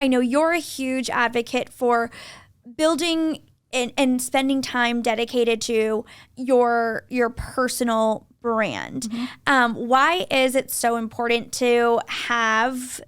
I know you're a huge advocate for building and spending time dedicated to your personal brand. Why is it so important to have,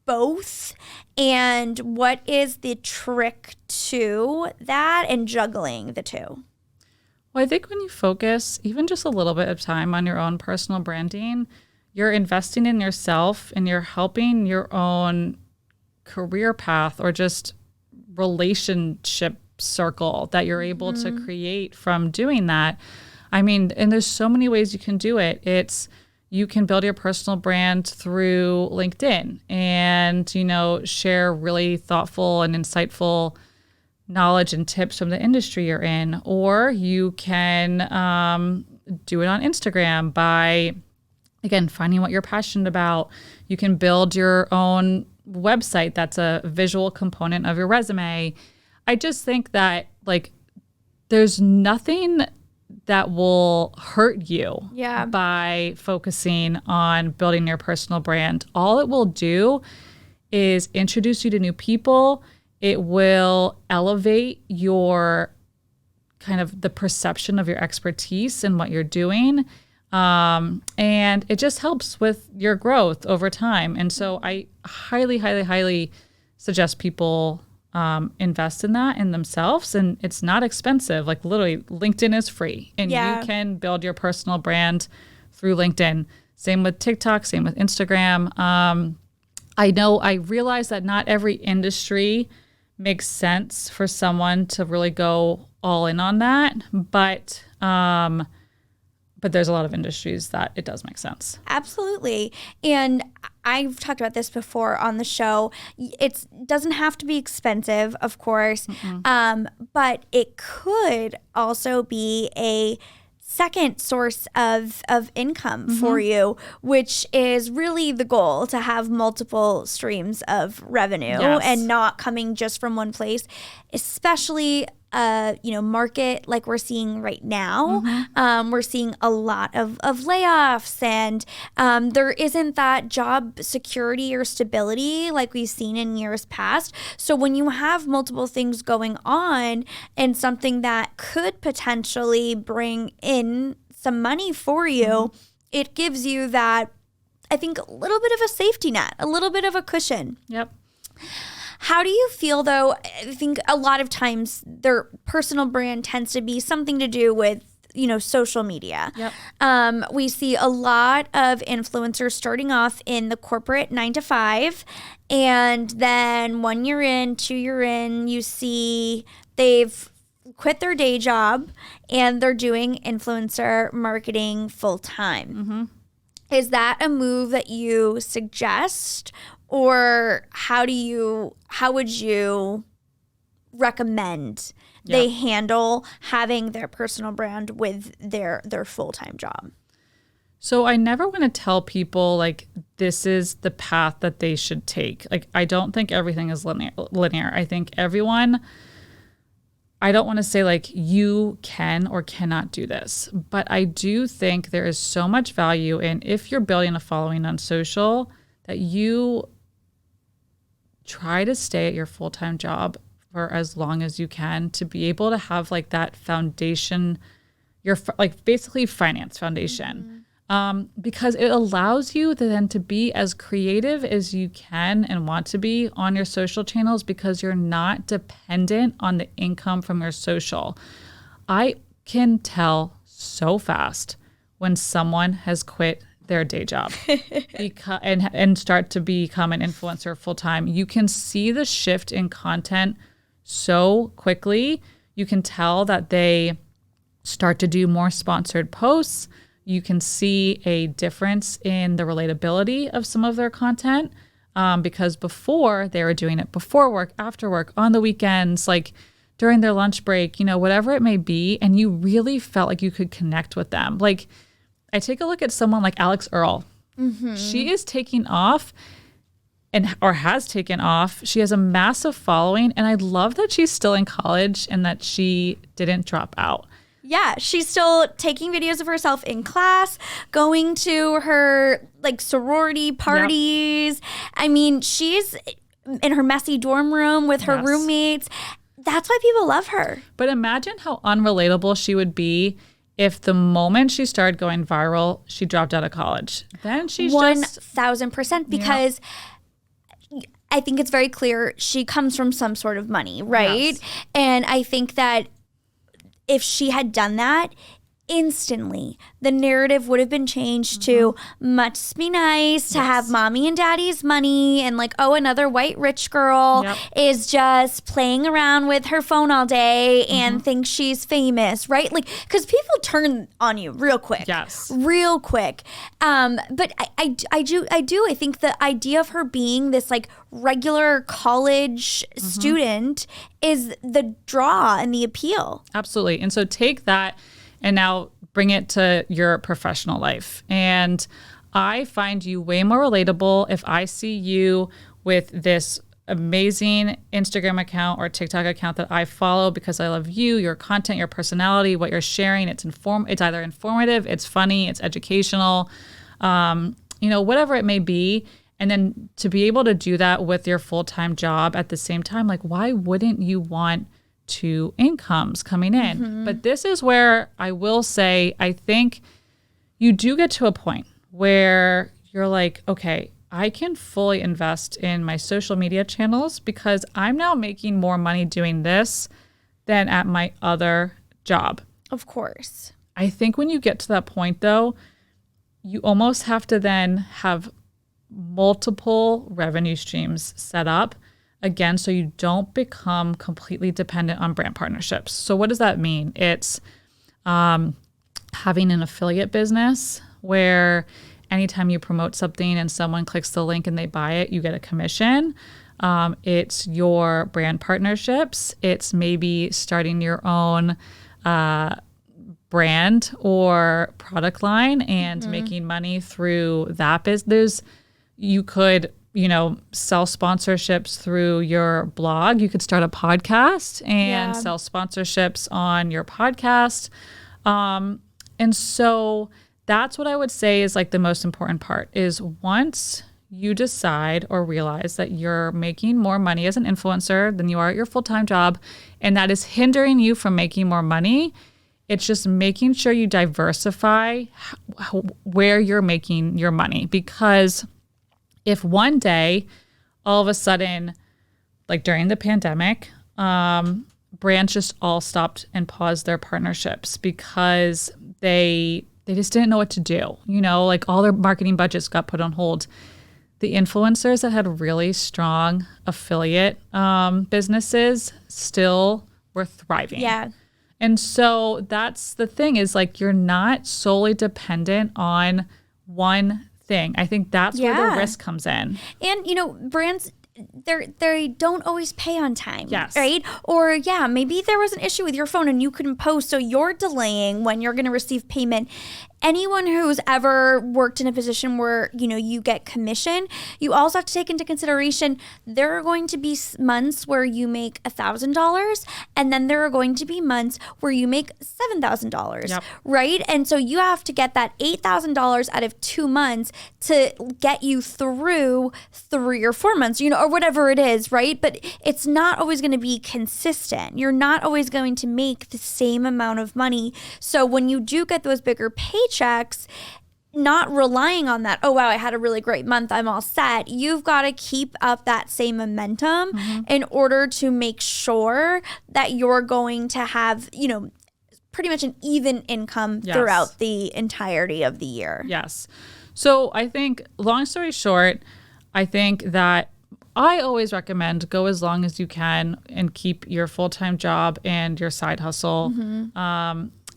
both? And what is the trick to that and juggling the two? Well, I think when you focus even just a little bit of time on your own personal branding, you're investing in yourself and you're helping your own career path or just relationship circle that you're able to create from doing that. I mean, and there's so many ways you can do it. You can build your personal brand through LinkedIn and, share really thoughtful and insightful knowledge and tips from the industry you're in. Or you can do it on Instagram by, again, finding what you're passionate about. You can build your own website that's a visual component of your resume. I just think that there's nothing that will hurt you by focusing on building your personal brand. All it will do is introduce you to new people. It will elevate your kind of the perception of your expertise and what you're doing. And it just helps with your growth over time. And so I highly, highly, highly suggest people invest in that in themselves. And it's not expensive. Like literally, LinkedIn is free and you can build your personal brand through LinkedIn. Same with TikTok, same with Instagram. I realize that not every industry makes sense for someone to really go all in on that. But there's a lot of industries that it does make sense. Absolutely. And I've talked about this before on the show. It doesn't have to be expensive, of course, but it could also be a second source of income for you, which is really the goal, to have multiple streams of revenue and not coming just from one place, especially market like we're seeing right now. We're seeing a lot of layoffs and there isn't that job security or stability like we've seen in years past. So when you have multiple things going on and something that could potentially bring in some money for you, it gives you that, I think, a little bit of a safety net, a little bit of a cushion. Yep. How do you feel, though? I think a lot of times their personal brand tends to be something to do with, social media. Yep. We see a lot of influencers starting off in the corporate 9-to-5, and then 1 year in, 2 year in, you see they've quit their day job and they're doing influencer marketing full time. Is that a move that you suggest? Or how would you recommend they handle having their personal brand with their full-time job? So I never want to tell people this is the path that they should take. I don't think everything is linear. I think everyone, I don't want to say you can or cannot do this, but I do think there is so much value in, if you're building a following on social, that you try to stay at your full-time job for as long as you can to be able to have that foundation, your basically finance foundation, because it allows you then to be as creative as you can and want to be on your social channels, because you're not dependent on the income from your social. I can tell so fast when someone has quit their day job and start to become an influencer full time. You can see the shift in content so quickly. You can tell that they start to do more sponsored posts. You can see a difference in the relatability of some of their content, because before they were doing it before work, after work, on the weekends, during their lunch break, whatever it may be, and you really felt like you could connect with them. I take a look at someone like Alex Earl. She is taking off or has taken off. She has a massive following, and I love that she's still in college and that she didn't drop out. Yeah, she's still taking videos of herself in class, going to her like sorority parties. Yep. I mean, she's in her messy dorm room with her roommates. That's why people love her. But imagine how unrelatable she would be if the moment she started going viral, she dropped out of college. Then she's 1,000%, because I think it's very clear she comes from some sort of money, right? Yes. And I think that if she had done that, instantly the narrative would have been changed to must be nice to have mommy and daddy's money, and like, oh, another white rich girl is just playing around with her phone all day and thinks she's famous, right? Like, because people turn on you real quick. Real quick. But I think the idea of her being this like regular college student is the draw and the appeal. Absolutely. And so take that and now bring it to your professional life. And I find you way more relatable if I see you with this amazing Instagram account or TikTok account that I follow because I love you, your content, your personality, what you're sharing. It's either informative, it's funny, it's educational, whatever it may be. And then to be able to do that with your full-time job at the same time, like, why wouldn't you want two incomes coming in? But this is where I will say, I think you do get to a point where you're like, okay, I can fully invest in my social media channels because I'm now making more money doing this than at my other job. Of course. I think when you get to that point though, you almost have to then have multiple revenue streams set up. Again, so you don't become completely dependent on brand partnerships. So what does that mean? It's having an affiliate business where anytime you promote something and someone clicks the link and they buy it, you get a commission. It's your brand partnerships. It's maybe starting your own brand or product line and making money through that business. You could sell sponsorships through your blog. You could start a podcast and sell sponsorships on your podcast. And so that's what I would say is like the most important part is once you decide or realize that you're making more money as an influencer than you are at your full-time job, and that is hindering you from making more money, it's just making sure you diversify where you're making your money. Because if one day, all of a sudden, like during the pandemic, brands just all stopped and paused their partnerships because they just didn't know what to do. Like all their marketing budgets got put on hold. The influencers that had really strong affiliate businesses still were thriving. Yeah. And so that's the thing is like you're not solely dependent on one thing. I think that's where the risk comes in. And, brands, they don't always pay on time. Yes. Right? Or, maybe there was an issue with your phone and you couldn't post, so you're delaying when you're going to receive payment. Anyone who's ever worked in a position where, you get commission, you also have to take into consideration there are going to be months where you make $1,000 and then there are going to be months where you make $7,000, right? And so you have to get that $8,000 out of 2 months to get you through 3 or 4 months, or whatever it is, right? But it's not always going to be consistent. You're not always going to make the same amount of money. So when you do get those bigger paychecks, not relying on that, oh, wow, I had a really great month, I'm all set. You've got to keep up that same momentum in order to make sure that you're going to have, pretty much an even income throughout the entirety of the year. Yes. So I think, long story short, I think that I always recommend go as long as you can and keep your full-time job and your side hustle.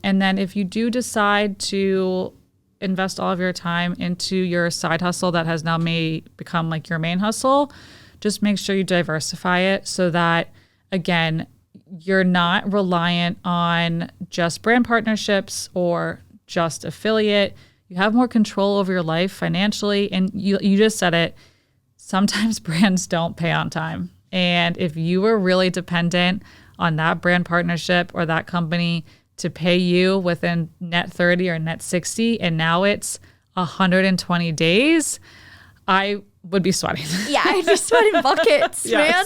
And then if you do decide to invest all of your time into your side hustle that has now become like your main hustle, just make sure you diversify it so that, again, you're not reliant on just brand partnerships or just affiliate. You have more control over your life financially. And you just said it, sometimes brands don't pay on time. And if you were really dependent on that brand partnership or that company to pay you within net 30 or net 60, and now it's 120 days, I would be sweating. Yeah, I'd be sweating buckets, man.